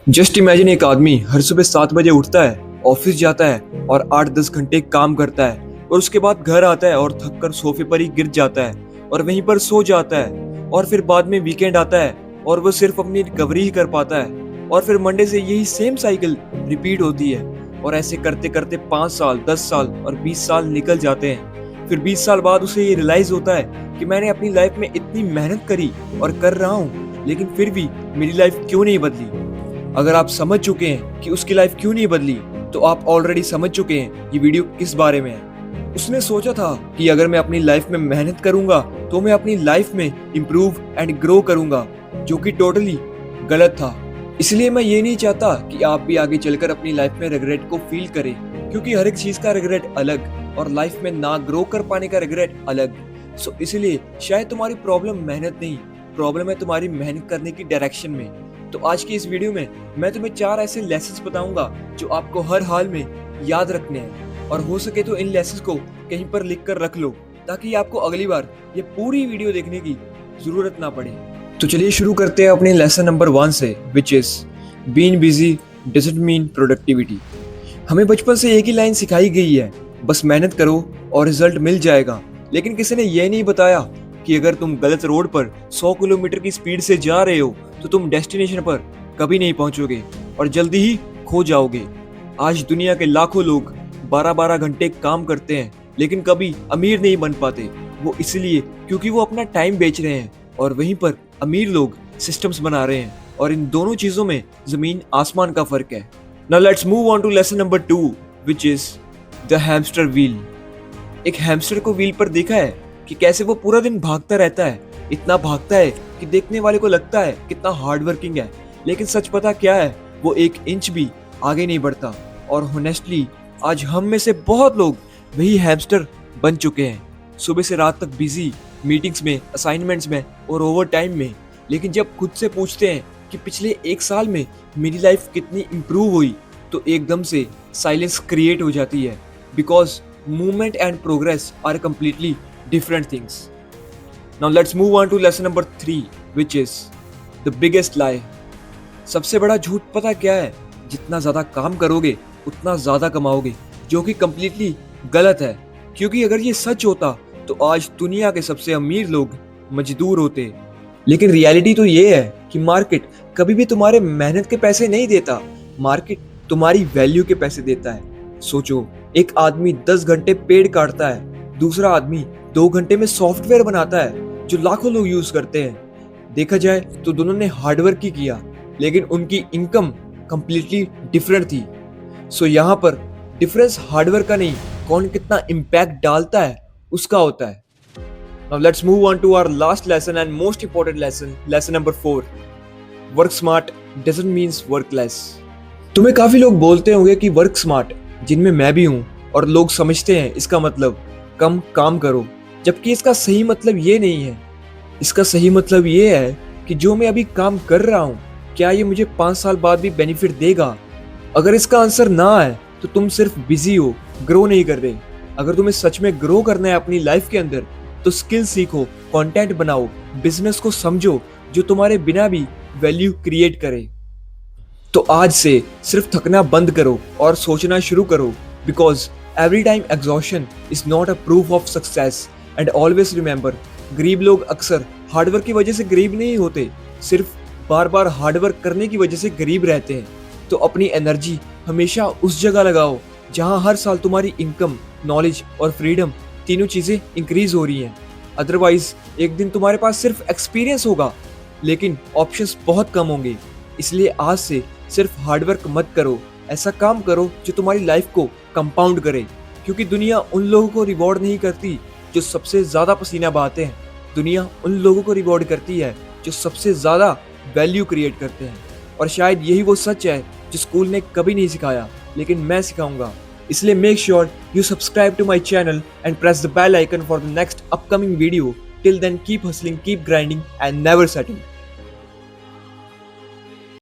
Just imagine एक आदमी हर सुबह 7 बजे उठता है, ऑफिस जाता है और 8-10 घंटे काम करता है और उसके बाद घर आता है और थक कर सोफे पर ही गिर जाता है और वहीं पर सो जाता है और फिर बाद में वीकेंड आता है और वो सिर्फ अपनी रिकवरी ही कर पाता है और फिर मंडे से यही सेम साइकिल रिपीट होती है और ऐसे करते करते 5 साल, 10 साल और 20 साल निकल जाते हैं। फिर 20 साल बाद उसे ये रियलाइज होता है कि मैंने अपनी लाइफ में इतनी मेहनत करी और कर रहा हूँ, लेकिन फिर भी मेरी लाइफ क्यों नहीं बदली। अगर आप समझ चुके हैं कि उसकी लाइफ क्यों नहीं बदली, तो आप ऑलरेडी समझ चुके हैं ये वीडियो किस बारे में है। उसने सोचा था कि अगर मैं अपनी लाइफ में मेहनत करूंगा तो मैं अपनी लाइफ में इम्प्रूव एंड ग्रो करूंगा, जो कि टोटली गलत था। इसलिए मैं ये नहीं चाहता कि आप भी आगे चलकर अपनी लाइफ में रिग्रेट को फील करें, क्योंकि हर एक चीज का रिग्रेट अलग और लाइफ में ना ग्रो कर पाने का रिग्रेट अलग। सो इसलिए शायद तुम्हारी प्रॉब्लम मेहनत नहीं, प्रॉब्लम है तुम्हारी मेहनत करने की डायरेक्शन में। तो आज की इस वीडियो में मैं तुम्हें 4 ऐसे लेसन्स बताऊंगा जो आपको हर हाल में याद रखने हैं, और हो सके तो इन लेसन्स को कहीं पर लिख कर रख लो ताकि आपको अगली बार ये पूरी वीडियो देखने की जरूरत ना पड़े। तो चलिए शुरू करते हैं अपने लेसन नंबर 1 से, which is being busy doesn't mean productivity. हमें बचपन से एक ही लाइन सिखाई गई है, बस मेहनत करो और रिजल्ट मिल जाएगा। लेकिन किसी ने यह नहीं बताया कि अगर तुम गलत रोड पर 100 किलोमीटर की स्पीड से जा रहे हो तो तुम डेस्टिनेशन पर कभी नहीं पहुंचोगे और जल्दी ही खो जाओगे। आज दुनिया के लाखों लोग 12-12 घंटे काम करते हैं लेकिन कभी अमीर नहीं बन पाते। वो इसलिए क्योंकि वो अपना टाइम बेच रहे हैं, और वहीं पर अमीर लोग सिस्टम्स बना रहे हैं, और इन दोनों चीजों में जमीन आसमान का फर्क है। Now let's move on to lesson number 2, which is the hamster wheel. एक हैमस्टर को व्हील पर देखा है कि कैसे वो पूरा दिन भागता रहता है, इतना भागता है कि देखने वाले को लगता है कितना हार्ड वर्किंग है, लेकिन सच पता क्या है, वो 1 इंच भी आगे नहीं बढ़ता। और होनेस्टली आज हम में से बहुत लोग वही हैमस्टर बन चुके हैं, सुबह से रात तक बिजी, मीटिंग्स में, असाइनमेंट्स में और ओवर टाइम में। लेकिन जब खुद से पूछते हैं कि पिछले 1 साल में मेरी लाइफ कितनी इंप्रूव हुई, तो एकदम से साइलेंस क्रिएट हो जाती है, because movement and progress are completely different things. Now let's move on to lesson number 3, which is the biggest lie. सबसे बड़ा झूठ पता क्या है? जितना ज़्यादा काम करोगे उतना ज़्यादा कमाओगे, जो कि completely गलत है। क्योंकि अगर ये सच होता तो आज दुनिया के सबसे अमीर लोग मजदूर होते। लेकिन रियलिटी तो ये है कि मार्केट कभी भी तुम्हारे मेहनत के पैसे नहीं देता, मार्केट तुम्हारी वैल्यू के पैसे देता है। सोचो, एक आदमी 10 घंटे पेड़ काटता है, दूसरा आदमी 2 घंटे में सॉफ्टवेयर बनाता है जो लाखों लोग यूज करते हैं। देखा जाए तो दोनों ने हार्डवर्क ही किया, लेकिन उनकी इनकम कंप्लीटली डिफरेंट थी। सो यहाँ पर डिफरेंस हार्डवर्क का नहीं, कौन कितना इम्पैक्ट डालता है उसका होता है। Now let's move on to our last lesson and most important lesson, lesson number 4, work smart doesn't means work less. तुम्हें काफी लोग बोलते होंगे कि वर्क स्मार्ट, जिनमें मैं भी हूँ, और लोग समझते हैं इसका मतलब कम काम करो, जबकि इसका सही मतलब ये नहीं है। इसका सही मतलब ये है कि जो मैं अभी काम कर रहा हूँ, क्या ये मुझे 5 साल बाद भी बेनिफिट देगा? अगर इसका आंसर ना है तो तुम सिर्फ बिजी हो, ग्रो नहीं कर रहे। अगर तुम्हें सच में ग्रो करना है अपनी लाइफ के अंदर, तो स्किल सीखो, कंटेंट बनाओ, बिजनेस को समझो जो तुम्हारे बिना भी वैल्यू क्रिएट करे। तो आज से सिर्फ थकना बंद करो और सोचना शुरू करो, because every time exhaustion is not a proof of success. And always remember, गरीब लोग अक्सर हार्डवर्क की वजह से गरीब नहीं होते, सिर्फ बार बार हार्डवर्क करने की वजह से गरीब रहते हैं। तो अपनी एनर्जी हमेशा उस जगह लगाओ जहां हर साल तुम्हारी इनकम, नॉलेज और फ्रीडम, तीनों चीजें इंक्रीज हो रही हैं। अदरवाइज एक दिन तुम्हारे पास सिर्फ एक्सपीरियंस होगा लेकिन ऑप्शंस बहुत कम होंगे। इसलिए आज से सिर्फ हार्डवर्क मत करो, ऐसा काम करो जो तुम्हारी लाइफ को कंपाउंड करे, क्योंकि दुनिया उन लोगों को रिवॉर्ड नहीं करती जो सबसे ज्यादा पसीना बहाते हैं। दुनिया उन लोगों को रिवॉर्ड करती है जो सबसे ज्यादा वैल्यू क्रिएट करते हैं। और शायद यही वो सच है जो स्कूल ने कभी नहीं सिखाया, लेकिन मैं सिखाऊंगा। इसलिए make sure you subscribe to my channel and press the bell icon for the next upcoming video. Till then keep hustling, keep grinding and never setting.